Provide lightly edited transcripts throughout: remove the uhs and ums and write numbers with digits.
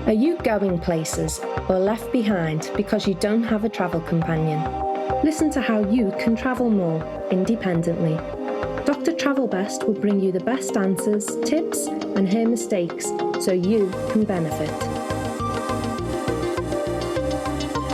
Are you going places or left behind because you don't have a travel companion? Listen to how you can travel more independently. Dr. Travel Best will bring you the best answers, tips, and hear mistakes so you can benefit.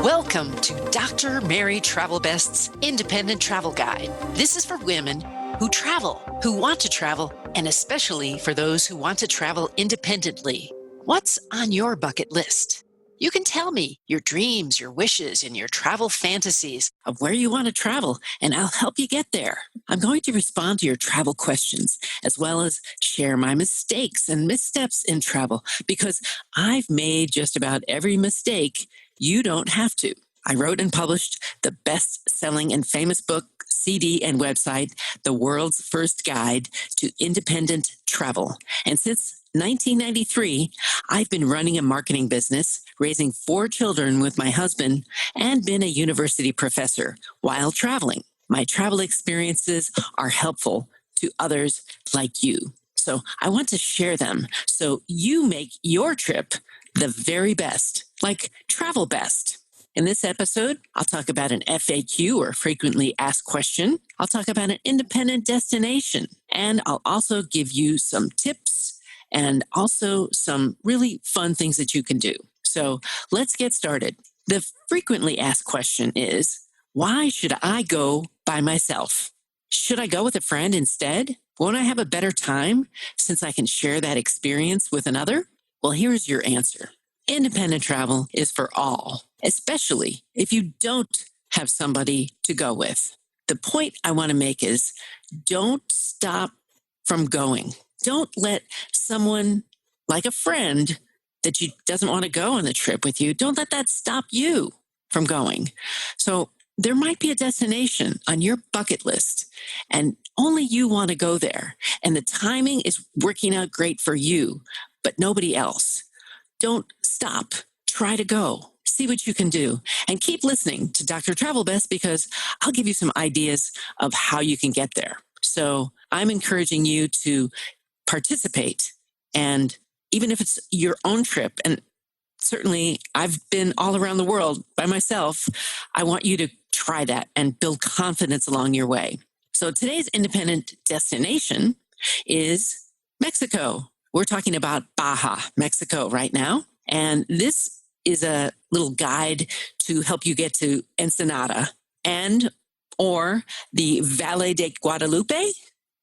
Welcome to Dr. Mary Travel Best's Independent Travel Guide. This is for women who travel, who want to travel, and especially for those who want to travel independently. What's on your bucket list? You can tell me your dreams, your wishes, and your travel fantasies of where you want to travel, and I'll help you get there. I'm going to respond to your travel questions, as well as share my mistakes and missteps in travel, because I've made just about every mistake. You don't have to. I wrote and published the best-selling and famous book, CD, and website, The World's First Guide to Independent Travel. And since 1993, I've been running a marketing business, raising 4 children with my husband, and been a university professor while traveling. My travel experiences are helpful to others like you. So I want to share them so you make your trip the very best, like Travel Best. In this episode, I'll talk about an FAQ, or frequently asked question. I'll talk about an independent destination, and I'll also give you some tips and also some really fun things that you can do. So let's get started. The frequently asked question is, why should I go by myself? Should I go with a friend instead? Won't I have a better time since I can share that experience with another? Well, here's your answer. Independent travel is for all, especially if you don't have somebody to go with. The point I want to make is, don't stop from going. Don't let someone like a friend that you doesn't want to go on the trip with you, don't let that stop you from going. So there might be a destination on your bucket list and only you want to go there. And the timing is working out great for you, but nobody else. Don't stop. Try to go. See what you can do. And keep listening to Dr. Travel Best, because I'll give you some ideas of how you can get there. So I'm encouraging you to participate. And even if it's your own trip, and certainly I've been all around the world by myself, I want you to try that and build confidence along your way. So today's independent destination is Mexico. We're talking about Baja, Mexico right now. And this is a little guide to help you get to Ensenada and or the Valle de Guadalupe,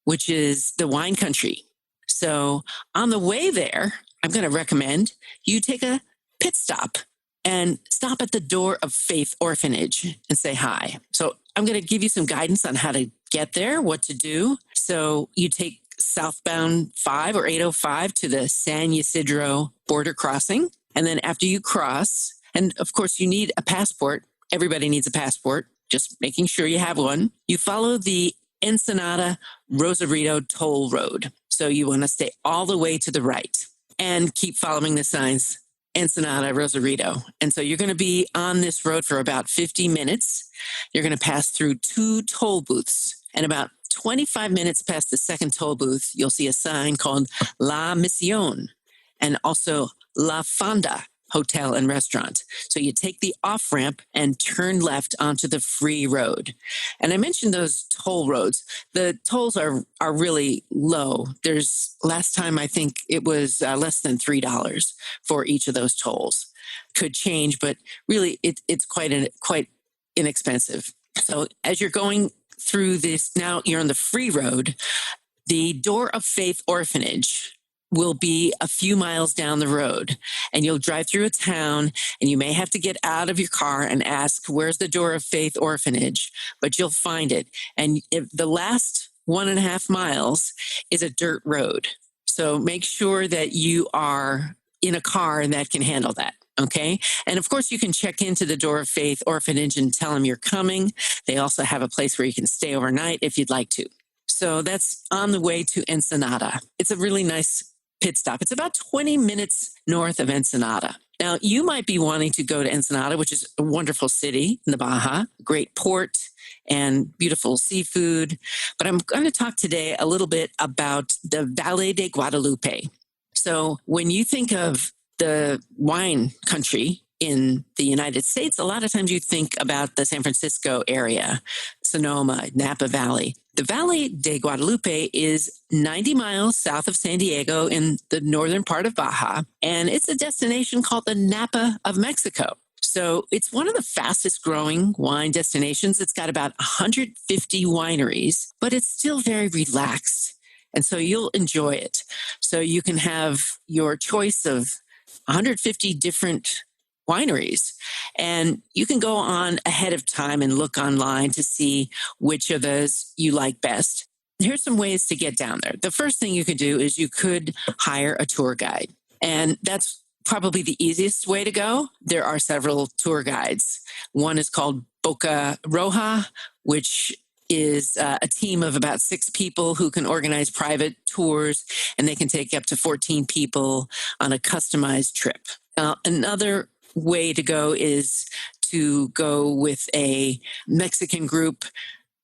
which is the wine country. So on the way there, I'm going to recommend you take a pit stop and stop at the Door of Faith Orphanage and say hi. So I'm going to give you some guidance on how to get there, what to do. So you take southbound 5 or 805 to the San Ysidro border crossing. And then after you cross, and of course you need a passport. Everybody needs a passport, just making sure you have one. You follow the Ensenada Rosarito toll road. So you want to stay all the way to the right and keep following the signs, Ensenada Rosarito. And so you're going to be on this road for about 50 minutes. You're going to pass through 2 toll booths, and about 25 minutes past the second toll booth, you'll see a sign called La Misión and also La Fonda Hotel and Restaurant. So you take the off-ramp and turn left onto the free road. And I mentioned those toll roads. The tolls are really low. Last time I think it was less than $3 for each of those tolls. Could change, but really it's quite inexpensive. So as you're going through this, now you're on the free road, the Door of Faith Orphanage will be a few miles down the road, and you'll drive through a town, and you may have to get out of your car and ask, where's the Door of Faith Orphanage? But you'll find it. And if the last 1.5 miles is a dirt road. So make sure that you are in a car that can handle that. Okay. And of course, you can check into the Door of Faith Orphanage and tell them you're coming. They also have a place where you can stay overnight if you'd like to. So that's on the way to Ensenada. It's a really nice pit stop. It's about 20 minutes north of Ensenada. Now, you might be wanting to go to Ensenada, which is a wonderful city in the Baja, great port and beautiful seafood. But I'm going to talk today a little bit about the Valle de Guadalupe. So when you think of the wine country in the United States, a lot of times you think about the San Francisco area, Sonoma, Napa Valley. The Valle de Guadalupe is 90 miles south of San Diego in the northern part of Baja, and it's a destination called the Napa of Mexico. So it's one of the fastest growing wine destinations. It's got about 150 wineries, but it's still very relaxed. And so you'll enjoy it. So you can have your choice of 150 different wineries, and you can go on ahead of time and look online to see which of those you like best. Here's some ways to get down there. The first thing you could do is you could hire a tour guide, and that's probably the easiest way to go. There are several tour guides. One is called Boca Roja, which is a team of about 6 people who can organize private tours, and they can take up to 14 people on a customized trip. Another way to go is to go with a Mexican group.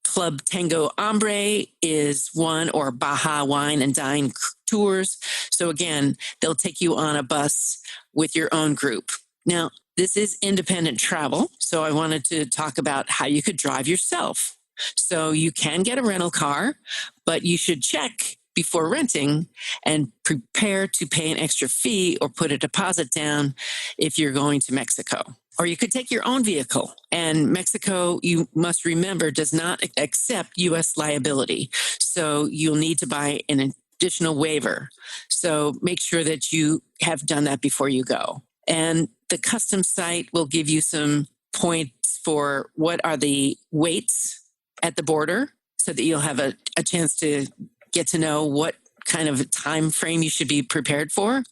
Club Tango Hombre is one, or Baja Wine and Dine Tours. So again, they'll take you on a bus with your own group. Now, this is independent travel, so I wanted to talk about how you could drive yourself. So you can get a rental car, but you should check before renting and prepare to pay an extra fee or put a deposit down if you're going to Mexico. Or you could take your own vehicle. And Mexico, you must remember, does not accept U.S. liability. So you'll need to buy an additional waiver. So make sure that you have done that before you go. And the customs site will give you some points for what are the weights at the border, so that you'll have a chance to get to know what kind of time frame you should be prepared for.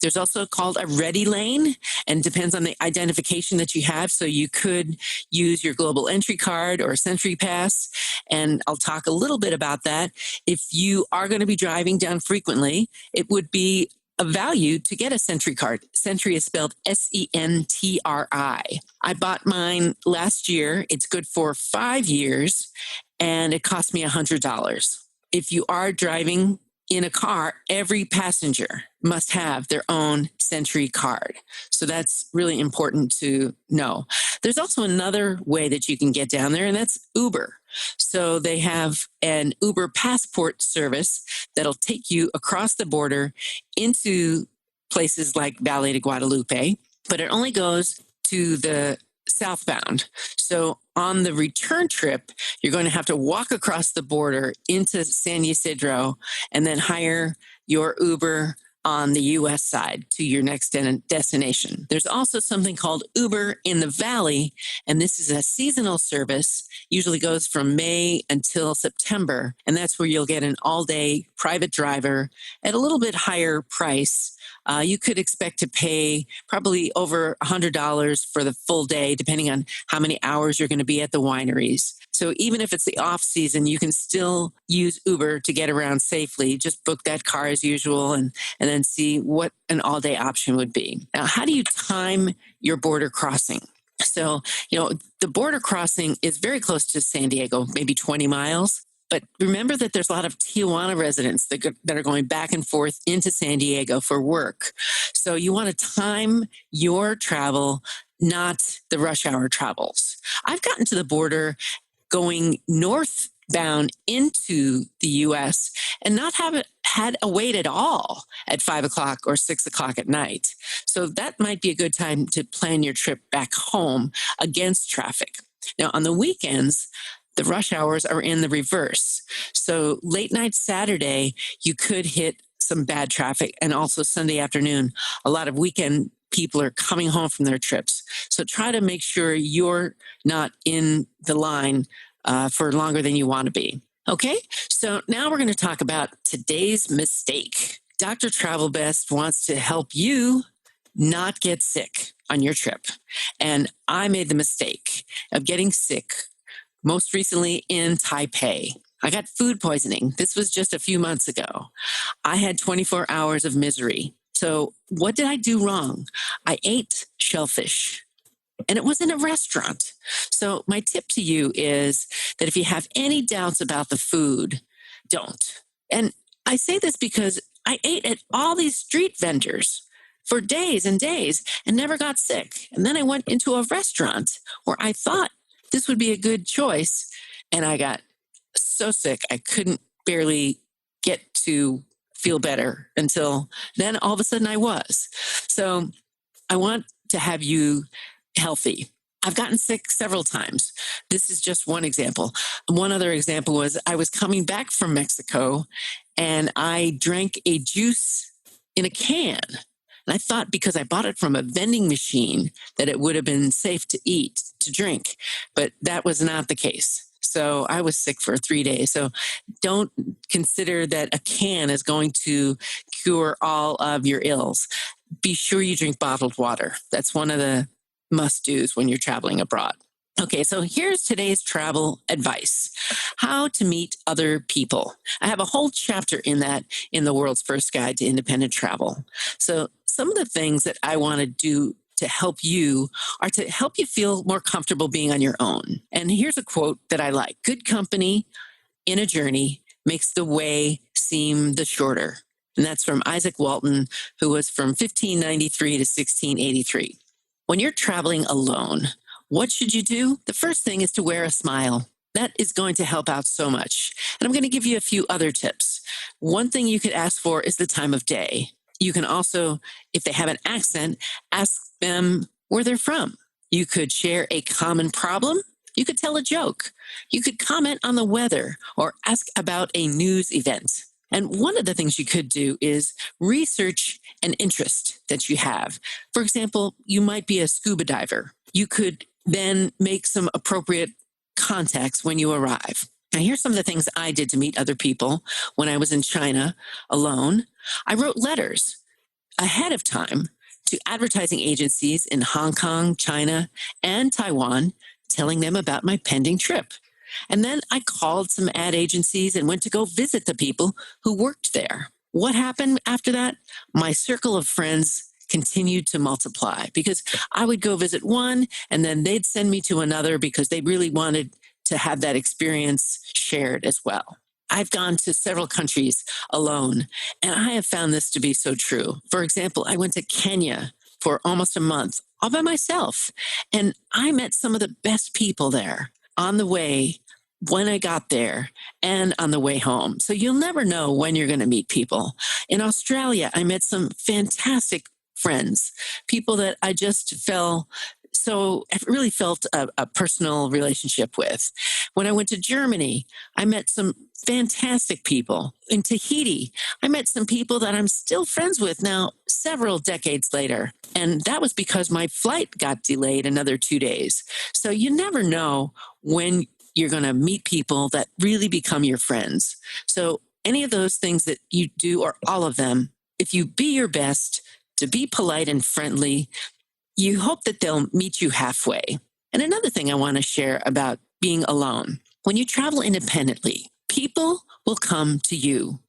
There's also called a ready lane, and depends on the identification that you have. So you could use your global entry card or Century Pass, and I'll talk a little bit about that. If you are going to be driving down frequently, it would be of value to get a Century card. Century is spelled Sentri. I bought mine last year. It's good for 5 years, and it cost me $100. If you are driving in a car, every passenger must have their own Century card. So that's really important to know. There's also another way that you can get down there, and that's Uber. So they have an Uber passport service that'll take you across the border into places like Valle de Guadalupe, but it only goes to the southbound. So on the return trip, you're going to have to walk across the border into San Ysidro and then hire your Uber on the U.S. side to your next destination. There's also something called Uber in the Valley, and this is a seasonal service, usually goes from May until September, and that's where you'll get an all-day private driver at a little bit higher price. You could expect to pay probably over $100 for the full day, depending on how many hours you're going to be at the wineries. So even if it's the off season, you can still use Uber to get around safely. Just book that car as usual and then see what an all-day option would be. Now, how do you time your border crossing? So, the border crossing is very close to San Diego, maybe 20 miles. But remember that there's a lot of Tijuana residents that are going back and forth into San Diego for work. So you want to time your travel, not the rush hour travels. I've gotten to the border going northbound into the U.S. and not had a wait at all at 5 o'clock or 6 o'clock at night. So that might be a good time to plan your trip back home against traffic. Now, on the weekends, the rush hours are in the reverse. So late night Saturday, you could hit some bad traffic, and also Sunday afternoon. A lot of weekend people are coming home from their trips. So try to make sure you're not in the line for longer than you want to be. Okay, so now we're going to talk about today's mistake. Dr. Travel Best wants to help you not get sick on your trip. And I made the mistake of getting sick most recently in Taipei. I got food poisoning. This was just a few months ago. I had 24 hours of misery. So what did I do wrong? I ate shellfish, and it was in a restaurant. So my tip to you is that if you have any doubts about the food, don't. And I say this because I ate at all these street vendors. for days and days and never got sick. And then I went into a restaurant where I thought this would be a good choice. And I got so sick, I couldn't barely get to feel better until then all of a sudden I was. So I want to have you healthy. I've gotten sick several times. This is just one example. One other example was I was coming back from Mexico and I drank a juice in a can. And I thought because I bought it from a vending machine that it would have been safe to eat, to drink, but that was not the case. So I was sick for 3 days. So don't consider that a can is going to cure all of your ills. Be sure you drink bottled water. That's one of the must-dos when you're traveling abroad. Okay, so here's today's travel advice. How to meet other people. I have a whole chapter in that in the World's First Guide to Independent Travel. So some of the things that I want to do to help you are to help you feel more comfortable being on your own. And here's a quote that I like. Good company in a journey makes the way seem the shorter. And that's from Isaac Walton, who was from 1593 to 1683. When you're traveling alone, what should you do? The first thing is to wear a smile. That is going to help out so much. And I'm going to give you a few other tips. One thing you could ask for is the time of day. You can also, if they have an accent, ask them where they're from. You could share a common problem. You could tell a joke. You could comment on the weather or ask about a news event. And one of the things you could do is research an interest that you have. For example, you might be a scuba diver. You could then make some appropriate contacts when you arrive. Now, here's some of the things I did to meet other people when I was in China alone. I wrote letters ahead of time to advertising agencies in Hong Kong, China, and Taiwan, telling them about my pending trip. And then I called some ad agencies and went to go visit the people who worked there. What happened after that? My circle of friends continued to multiply because I would go visit one and then they'd send me to another because they really wanted to have that experience shared as well. I've gone to several countries alone, and I have found this to be so true. For example, I went to Kenya for almost a month all by myself, and I met some of the best people there on the way when I got there and on the way home. So you'll never know when you're going to meet people. In Australia, I met some fantastic friends, people that I just really felt a personal relationship with. When I went to Germany, I met some fantastic people. In Tahiti, I met some people that I'm still friends with now, several decades later. And that was because my flight got delayed another 2 days. So you never know when you're going to meet people that really become your friends. So any of those things that you do, or all of them, if you be your best to be polite and friendly, you hope that they'll meet you halfway. And another thing I want to share about being alone. When you travel independently, people will come to you.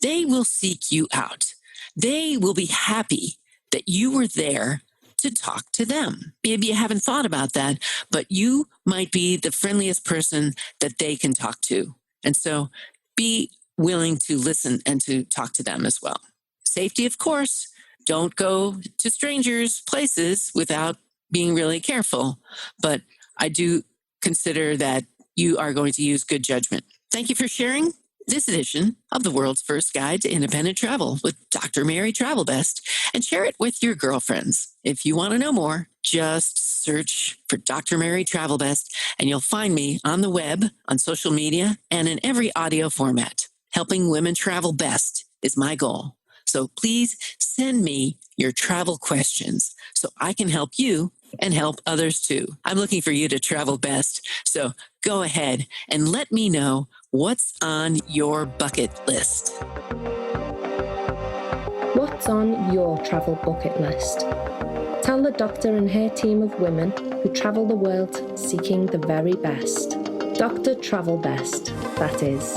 They will seek you out. They will be happy that you were there to talk to them. Maybe you haven't thought about that, but you might be the friendliest person that they can talk to. And so be willing to listen and to talk to them as well. Safety, of course. Don't go to strangers' places without being really careful. But I do consider that you are going to use good judgment. Thank you for sharing this edition of the World's First Guide to Independent Travel with Dr. Mary Travel Best, and share it with your girlfriends. If you want to know more, just search for Dr. Mary Travel Best, and you'll find me on the web, on social media, and in every audio format. Helping women travel best is my goal. So please send me your travel questions so I can help you and help others too. I'm looking for you to travel best. So go ahead and let me know what's on your bucket list. What's on your travel bucket list? Tell the doctor and her team of women who travel the world seeking the very best. Dr. Travel Best, that is.